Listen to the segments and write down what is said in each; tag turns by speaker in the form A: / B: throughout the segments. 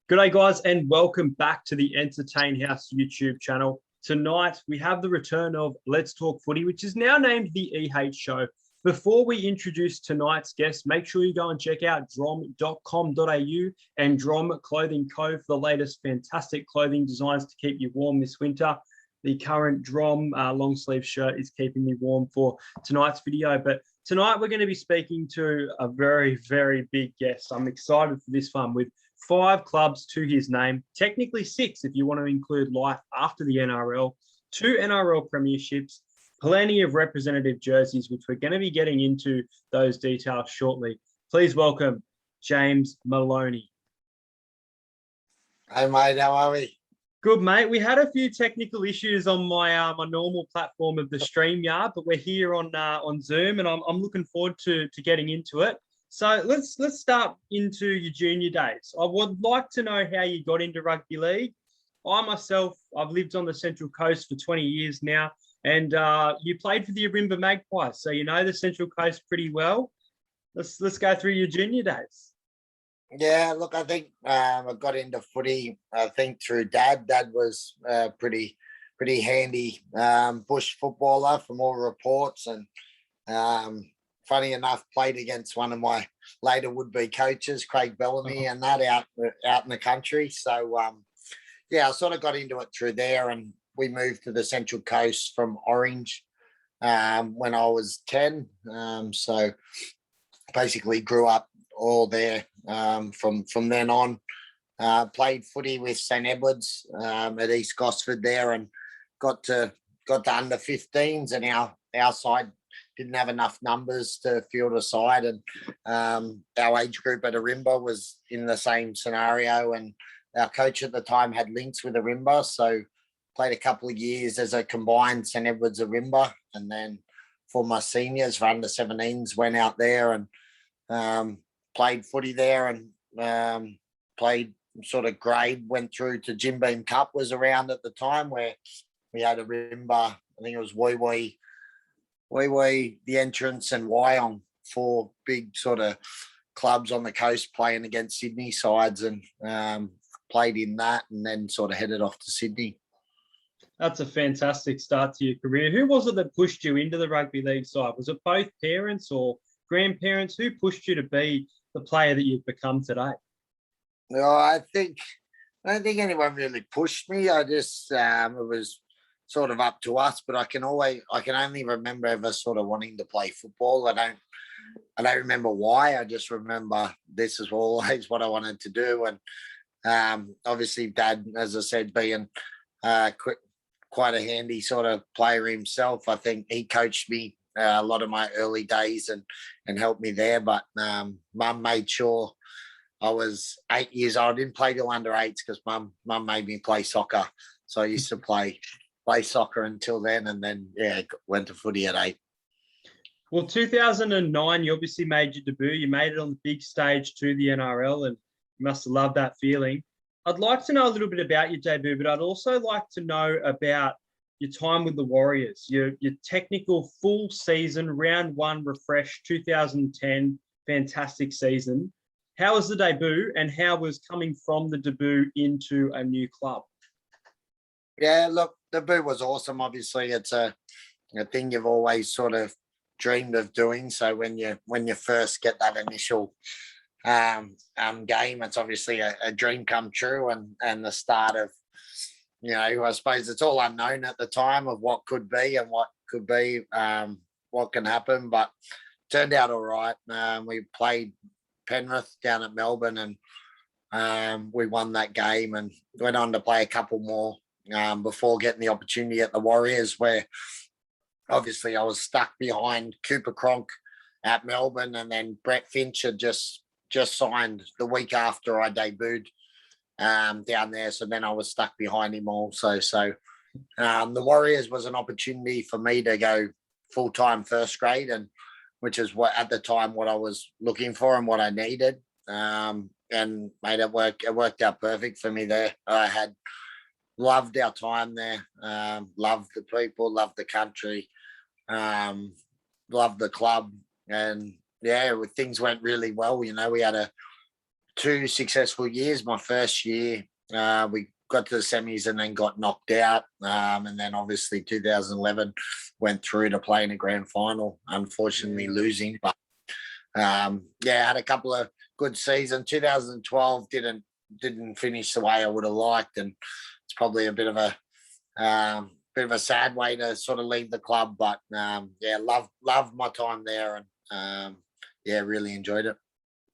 A: G'day guys and welcome back to the Entertain House YouTube channel. Tonight we have the return of Let's Talk Footy, which is now named the EH Show. Before we introduce tonight's guest, make sure you go and check out drom.com.au and Drom Clothing Co. for the latest fantastic clothing designs to keep you warm this winter. The current Drom long sleeve shirt is keeping me warm for tonight's video, but tonight we're going to be speaking to a very, very big guest. I'm excited for this one with 5 clubs to his name, technically 6 if you want to include life after the NRL, 2 NRL premierships, plenty of representative jerseys, which we're going to be getting into those details shortly. Please welcome James Maloney.
B: Hey mate, how are we?
A: Good, mate. We had a few technical issues on my my normal platform of the StreamYard, but we're here on Zoom, and I'm looking forward to getting into it. So let's start into your junior days. I would like to know how you got into rugby league. I myself, I've lived on the Central Coast for 20 years now, and you played for the Arimba Magpies, so you know the Central Coast pretty well. Let's go through your junior days.
B: Yeah, look, I think I got into footy, I think through Dad. Dad was pretty handy bush footballer from all reports, and funny enough, played against one of my later would-be coaches, Craig Bellamy, and that out in the country. So, yeah, I sort of got into it through there, and we moved to the Central Coast from Orange when I was 10. So basically grew up all there from then on. Played footy with St Edwards at East Gosford there, and got to under 15s, and our side didn't have enough numbers to field a side, and our age group at Arimba was in the same scenario, and our coach at the time had links with Arimba, so played a couple of years as a combined St Edwards Arimba, and then for my seniors for under 17s went out there and played footy there, and played sort of grade, went through to Jim Beam Cup was around at the time, where we had Arimba, I think it was Wee, the Entrance, and Wyong, 4 big sort of clubs on the coast playing against Sydney sides, and played in that, and then sort of headed off to Sydney.
A: That's a fantastic start to your career. Who was it that pushed you into the rugby league side? Was it both parents or grandparents? Who pushed you to be the player that you've become today?
B: No, I don't think anyone really pushed me. I just it was sort of up to us, but I can only remember ever sort of wanting to play football. I don't remember why. I just remember this is always what I wanted to do. And obviously Dad, as I said, being quite a handy sort of player himself, I think he coached me a lot of my early days and helped me there. But Mum made sure I was 8 years old. I didn't play till under 8s because Mum made me play soccer. So I used to play soccer until then, and then went to footy at 8.
A: Well, 2009, you obviously made your debut. You made it on the big stage to the NRL, and you must have loved that feeling. I'd like to know a little bit about your debut, but I'd also like to know about your time with the Warriors, your technical full season, round 1 refresh, 2010, fantastic season. How was the debut, and how was coming from the debut into a new club?
B: Yeah, look, the debut was awesome. Obviously, it's a thing you've always sort of dreamed of doing. So when you first get that initial game, it's obviously a dream come true, and the start of, I suppose it's all unknown at the time of what could be and what could be, what can happen, but turned out all right. We played Penrith down at Melbourne, and we won that game, and went on to play a couple more before getting the opportunity at the Warriors, where obviously I was stuck behind Cooper Cronk at Melbourne, and then Brett Finch had just signed the week after I debuted down there. So then I was stuck behind him also. So the Warriors was an opportunity for me to go full-time first grade, and which is what at the time what I was looking for and what I needed, and made it work. It worked out perfect for me there. I had loved our time there, loved the people, loved the country, loved the club, and things went really well. We had two successful years. My first year, we got to the semis and then got knocked out. And then obviously 2011 went through to play in a grand final, unfortunately losing. But had a couple of good seasons. 2012 didn't finish the way I would have liked, and it's probably a bit of a sad way to sort of leave the club. But loved my time there, and really enjoyed it.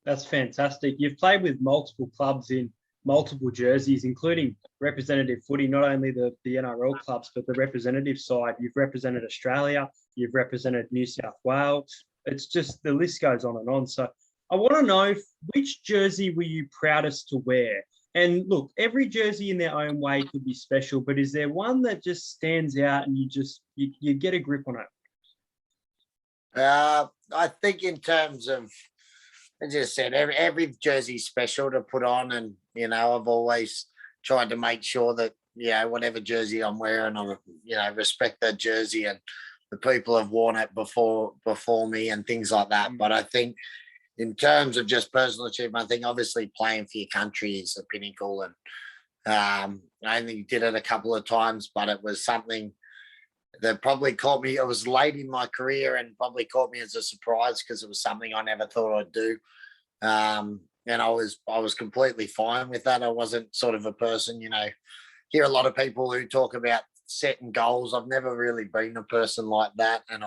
A: That's fantastic. You've played with multiple clubs in multiple jerseys, including representative footy, not only the NRL clubs, but the representative side. You've represented Australia, you've represented New South Wales. It's just the list goes on and on. So I want to know, which jersey were you proudest to wear? And look, every jersey in their own way could be special, but is there one that just stands out and you get a grip on it?
B: I think in terms of, as I said, every jersey's special to put on, and I've always tried to make sure that whatever jersey I'm wearing, I respect that jersey and the people have worn it before me and things like that. But I think in terms of just personal achievement, I think obviously playing for your country is the pinnacle, and I only did it a couple of times, but it was something that probably caught me. It was late in my career and probably caught me as a surprise, because it was something I never thought I'd do. And I was completely fine with that. I wasn't sort of a person, hear a lot of people who talk about setting goals. I've never really been a person like that. And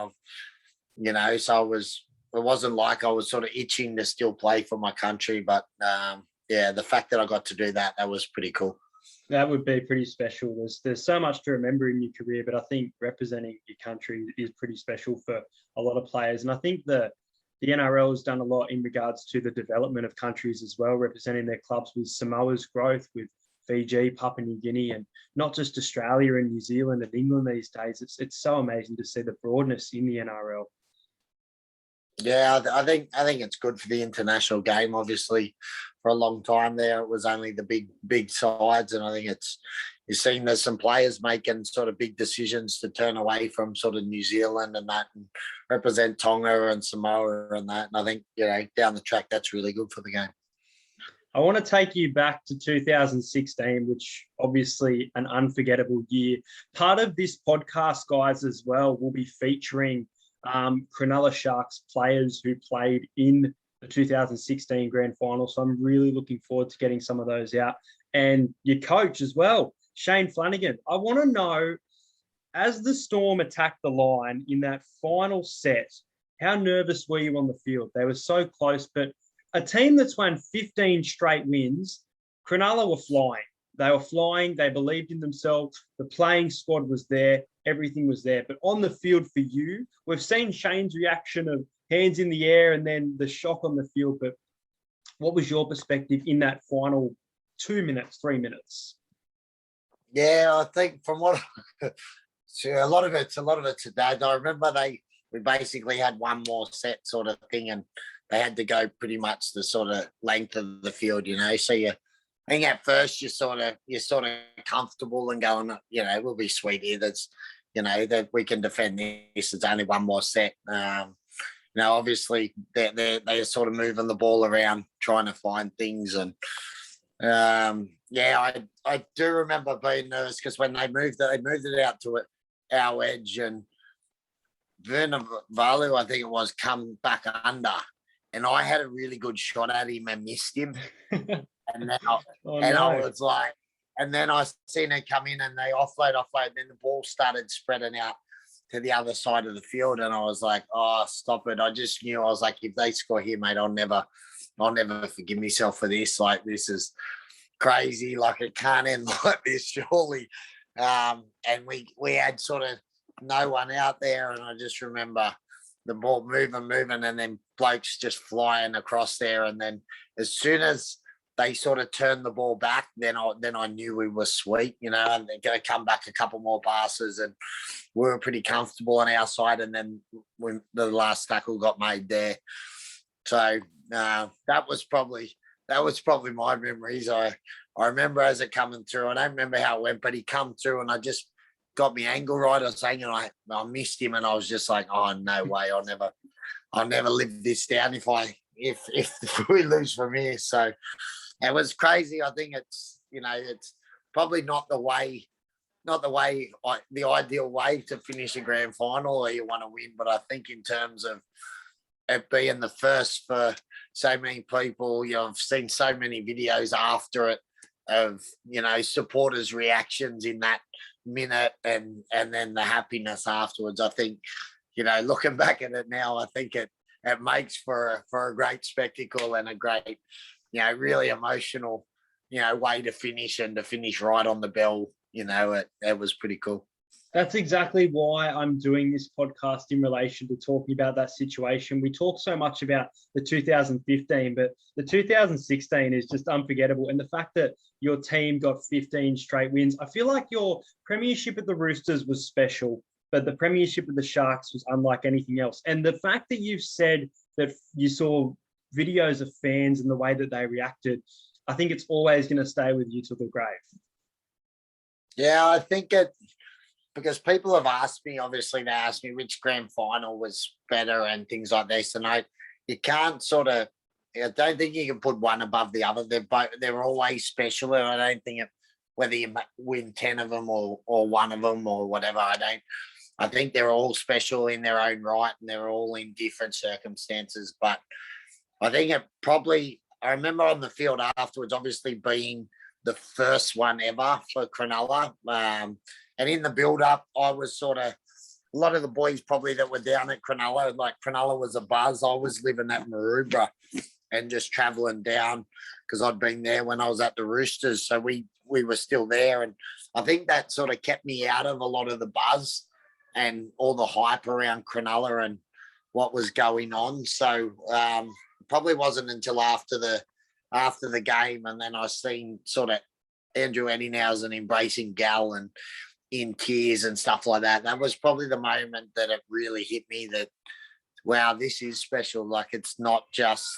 B: so it wasn't like I was sort of itching to still play for my country. But the fact that I got to do that was pretty cool.
A: That would be pretty special. There's so much to remember in your career, but I think representing your country is pretty special for a lot of players. And I think the NRL has done a lot in regards to the development of countries as well, representing their clubs with Samoa's growth, with Fiji, Papua New Guinea, and not just Australia and New Zealand and England these days. It's so amazing to see the broadness in the NRL.
B: Yeah, I think it's good for the international game. Obviously, for a long time there, it was only the big sides, and I think you're seeing there's some players making sort of big decisions to turn away from sort of New Zealand and that, and represent Tonga and Samoa and that. And I think down the track, that's really good for the game.
A: I want to take you back to 2016, which obviously an unforgettable year. Part of this podcast, guys, as well, will be featuring Cronulla Sharks players who played in the 2016 grand final. So I'm really looking forward to getting some of those out. And your coach as well, Shane Flanagan. I want to know, as the Storm attacked the line in that final set, how nervous were you on the field? They were so close, but a team that's won 15 straight wins, Cronulla were flying. They were flying. They believed in themselves. The playing squad was there. Everything was there. But on the field for you, we've seen Shane's reaction of hands in the air and then the shock on the field. But what was your perspective in that final 2 minutes, 3 minutes?
B: Yeah, I think from what a lot of it's today. I remember we basically had one more set sort of thing, and they had to go pretty much the sort of length of the field, So I think at first you're sort of comfortable and going, we'll be sweet here. That's, that we can defend this. It's only one more set. Obviously they're sort of moving the ball around, trying to find things. And I do remember being nervous, because when they moved it out to our edge, and Vernavalu, I think it was, come back under, and I had a really good shot at him and missed him. And then I was like, and then I seen it come in and they offload, and then the ball started spreading out to the other side of the field. And I was like, oh, stop it. I just knew, I was like, if they score here, mate, I'll never forgive myself for this. Like, this is crazy. Like, it can't end like this, surely. And we had sort of no one out there. And I just remember the ball moving, and then blokes just flying across there. And then as soon as they sort of turned the ball back, then I knew we were sweet, and they're going to come back a couple more passes, and we were pretty comfortable on our side. And then when the last tackle got made there, so that was probably my memories. I remember as it coming through. I don't remember how it went, but he come through, and I just got my angle right. I was saying, I missed him, and I was just like, oh, no way, I'll never live this down. If I if we lose from here. So it was crazy. I think it's it's probably not the ideal way to finish a grand final or you want to win. But I think in terms of it being the first for so many people, I've seen so many videos after it of supporters' reactions in that minute and then the happiness afterwards. I think looking back at it now, I think it makes for a great spectacle and a great really emotional way to finish and to finish right on the bell. It was pretty cool.
A: That's exactly why I'm doing this podcast in relation to talking about that situation. We talk so much about the 2015, but the 2016 is just unforgettable. And the fact that your team got 15 straight wins, I feel like your premiership at the Roosters was special, but the premiership of the Sharks was unlike anything else. And the fact that you've said that you saw videos of fans and the way that they reacted, I think it's always going to stay with you to the grave.
B: Yeah, I think because people have asked me, obviously they asked me which grand final was better and things like this. And you can't I don't think you can put one above the other. They're always special. And I don't think whether you win 10 of them or one of them or whatever, I think they're all special in their own right and they're all in different circumstances. But I think I remember on the field afterwards, obviously being the first one ever for Cronulla. And in the build-up, I was a lot of the boys probably that were down at Cronulla, like Cronulla was a buzz. I was living at Maroubra and just travelling down because I'd been there when I was at the Roosters. So we were still there. And I think that kept me out of a lot of the buzz and all the hype around Cronulla and what was going on. So probably wasn't until after the game and then I seen Andrew Eddinghausen embracing Gal and in tears and stuff like that. That was probably the moment that it really hit me that, wow, this is special. Like it's not just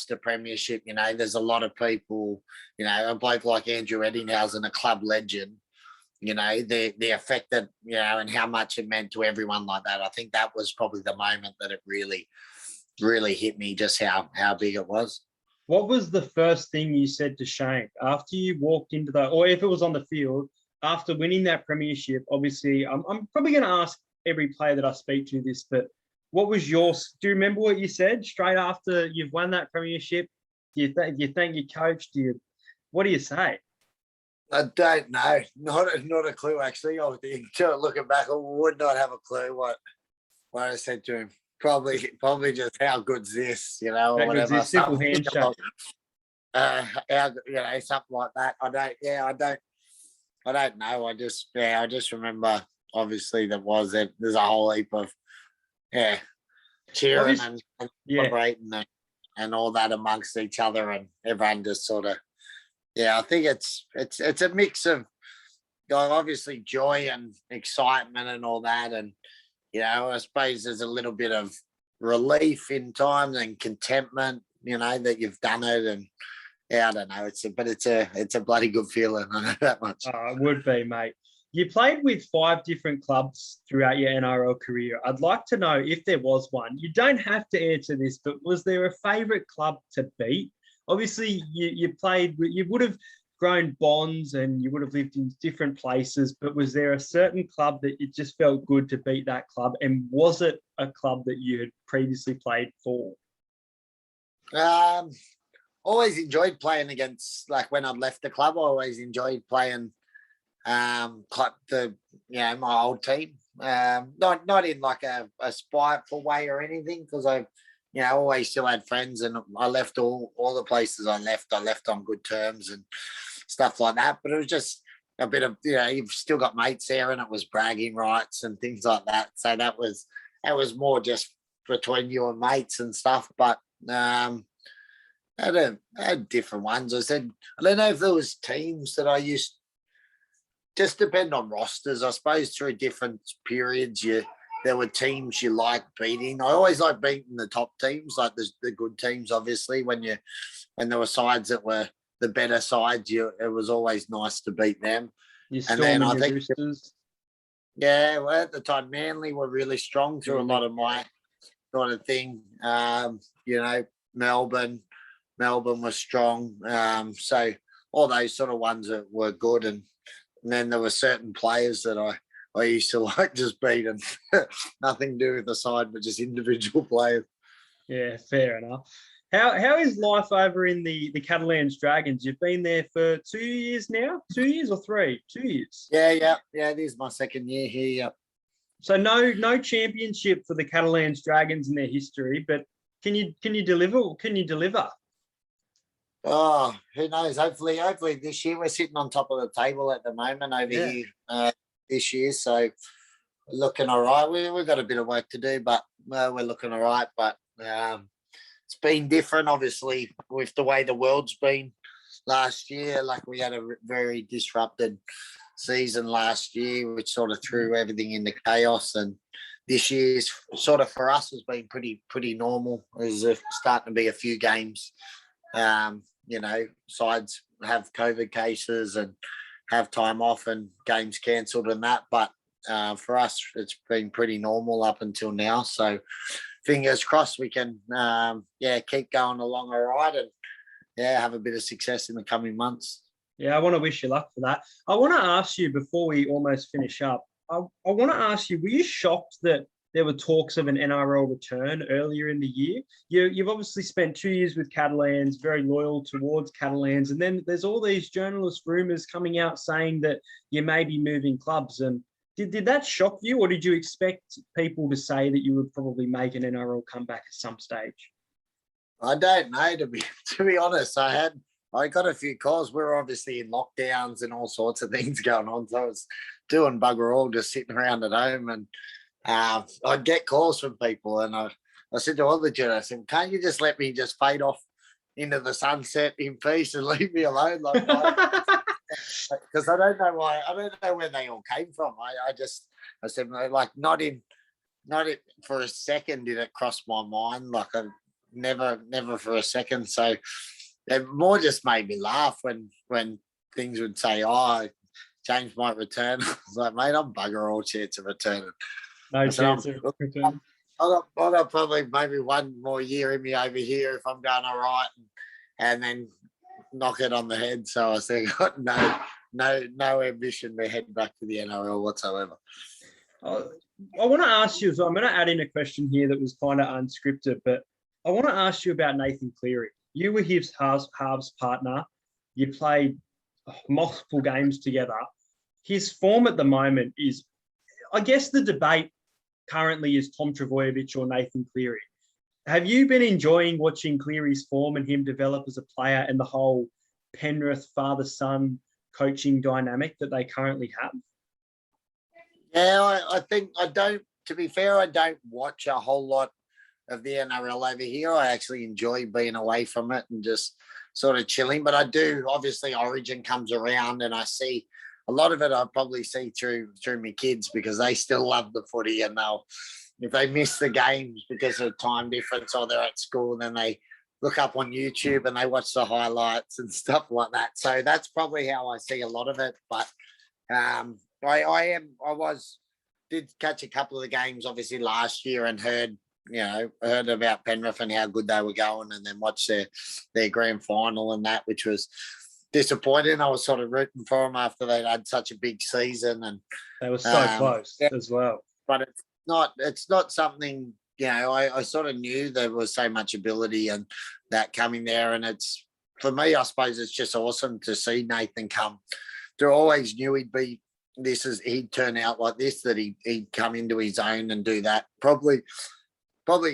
B: a premiership, there's a lot of people, a bloke like Andrew Eddinghausen, a club legend, the effect that, and how much it meant to everyone like that. I think that was probably the moment that it really, really hit me just how big it was.
A: What was the first thing you said to Shane after you walked into or if it was on the field, after winning that premiership? Obviously, I'm probably going to ask every player that I speak to this, but what was do you remember what you said straight after you've won that premiership? Do you thank your coach? What do you say?
B: I don't know. Not a clue, actually. I think, looking back, I would not have a clue what I said to him. Probably just how good's this, or whatever.
A: This simple handshake.
B: Something like that. I don't know. I just remember, obviously, there's a whole heap of cheering and celebrating and all that amongst each other, and everyone just I think it's a mix of obviously joy and excitement and all that, and I suppose there's a little bit of relief in times and contentment, that you've done it, and I don't know. It's a bloody good feeling. I know that much.
A: It would be, mate. You played with 5 different clubs throughout your NRL career. I'd like to know if there was one. You don't have to answer this, but was there a favourite club to beat? Obviously, you would have grown bonds and you would have lived in different places, but was there a certain club that it just felt good to beat that club? And was it a club that you had previously played for?
B: Always enjoyed playing against, like when I'd left the club, I always enjoyed playing my old team. Not in like a spiteful way or anything, because I always still had friends, and I left all the places I left on good terms and stuff like that. But it was just a bit of, you've still got mates there, and it was bragging rights and things like that. So that was more just between you and mates and stuff. But I had different ones. I don't know if there was teams that I used. Just depend on rosters, I suppose. Through different periods, there were teams you like beating. I always like beating the top teams, like the good teams. Obviously, when there were sides that were the better sides, it was always nice to beat them.
A: And then I think,
B: Roosters. Yeah, well, at the time, Manly were really strong through a lot of my sort of thing. Melbourne was strong. So all those sort of ones that were good. And then there were certain players that I used to like just beat, and nothing to do with the side, but just individual players.
A: Yeah, fair enough. How is life over in the Catalans Dragons? You've been there for 2 years now? 2 years or 3? 2 years.
B: Yeah. It is my second year here. Yeah.
A: So no championship for the Catalans Dragons in their history, but can you deliver? Can you deliver?
B: Oh, who knows? Hopefully this year we're sitting on top of the table at the moment over here this year. So looking all right. We've got a bit of work to do, but we're looking all right. But it's been different, obviously, with the way the world's been last year. Like we had a very disrupted season last year, which sort of threw everything into chaos. And this year's sort of for us has been pretty normal. There's starting to be a few games. Sides have COVID cases and have time off and games cancelled and that. But for us, it's been pretty normal up until now. So fingers crossed we can, keep going along all right and, have a bit of success in the coming months.
A: Yeah, I want to wish you luck for that. I want to ask you before we almost finish up, I want to ask you, were you shocked that there were talks of an NRL return earlier in the year? You've obviously spent 2 years with Catalans, very loyal towards Catalans, and then there's all these journalist rumours coming out saying that you may be moving clubs. And did that shock you, or did you expect people to say that you would probably make an NRL comeback at some stage?
B: I don't know, to be honest. I got a few calls. We were obviously in lockdowns and all sorts of things going on, so I was doing bugger all, just sitting around at home. And I'd get calls from people, and I said to all the journalists, "Can't you just let me just fade off into the sunset in peace and leave me alone?" Like, because I don't know why. I don't know where they all came from. I said, like, not for a second did it cross my mind. Like, I never for a second. So it more just made me laugh when things would say, "Oh, James might return." I was like, "Mate, I'm bugger all chance of returning."
A: No chance of return.
B: I've got probably maybe one more year in me over here if I'm going all right, and then knock it on the head. So I said, got no ambition to head back to the NRL whatsoever.
A: I want to ask you, so I'm going to add in a question here that was kind of unscripted, but I want to ask you about Nathan Cleary. You were his halves partner. You played multiple games together. His form at the moment is, I guess the debate currently is Tom Trbojevic or Nathan Cleary. Have you been enjoying watching Cleary's form and him develop as a player and the whole Penrith father-son coaching dynamic that they currently have?
B: Yeah, I think to be fair, I don't watch a whole lot of the NRL over here. I actually enjoy being away from it and just sort of chilling. But I do, obviously, Origin comes around and I see a lot of it. I probably see through my kids because they still love the footy, and if they miss the games because of time difference or they're at school, then they look up on YouTube and they watch the highlights and stuff like that. So that's probably how I see a lot of it. But did catch a couple of the games obviously last year and heard about Penrith and how good they were going, and then watched their grand final and that, which was disappointing. I was sort of rooting for them after they'd had such a big season, and
A: they were so close as well.
B: But it's not something, I sort of knew there was so much ability and that coming there, and it's, for me, I suppose it's just awesome to see Nathan come. I always knew he'd turn out like this, that he'd come into his own and do that. Probably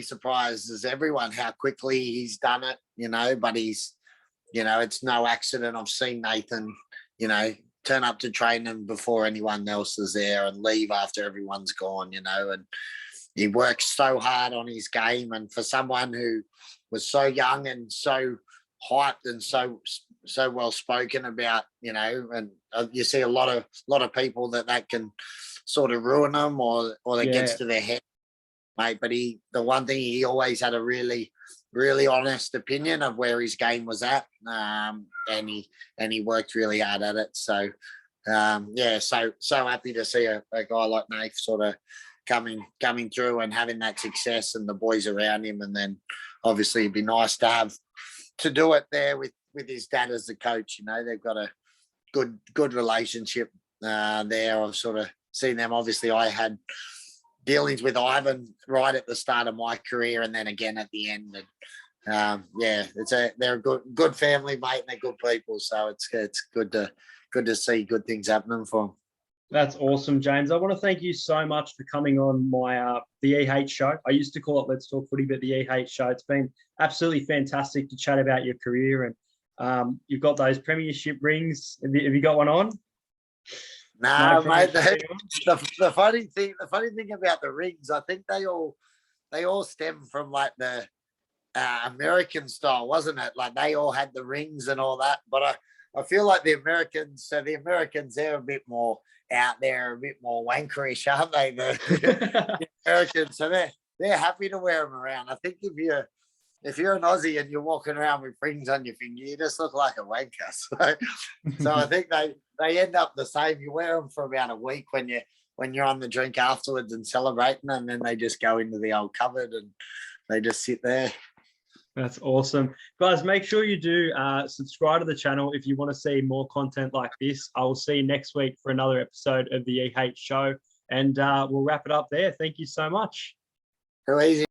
B: surprises everyone how quickly he's done it, but he's, it's no accident. I've seen Nathan, turn up to training before anyone else is there and leave after everyone's gone, and he works so hard on his game. And for someone who was so young and so hyped and so well spoken about, and you see a lot of people that can sort of ruin them or that gets to their head, mate. But the one thing, he always had a really, really honest opinion of where his game was at, and he worked really hard at it. So so happy to see a guy like Nath sort of coming through and having that success and the boys around him. And then obviously it'd be nice to do it there with his dad as the coach. You know, they've got a good relationship there. I've sort of seen them. Obviously, I had dealings with Ivan right at the start of my career, and then again at the end. And they're a good family, mate, and they're good people. So it's good to see good things happening for them.
A: That's awesome, James. I want to thank you so much for coming on my the EH show. I used to call it Let's Talk Footy, but the EH show. It's been absolutely fantastic to chat about your career, and you've got those premiership rings. Have you got one on?
B: No, mate. The funny thing about the rings, I think they all stem from like the American style, wasn't it? Like they all had the rings and all that. But I feel like the Americans, they're a bit more out there, a bit more wankerish, aren't they? The Americans, so they're happy to wear them around. I think if you're an Aussie and you're walking around with rings on your finger, you just look like a wanker. So I think they end up the same. You wear them for about a week when you're on the drink afterwards and celebrating, and then they just go into the old cupboard and they just sit there.
A: That's awesome. Guys, make sure you do subscribe to the channel if you want to see more content like this. I will see you next week for another episode of the EH show, and we'll wrap it up there. Thank you so much.
B: Too easy.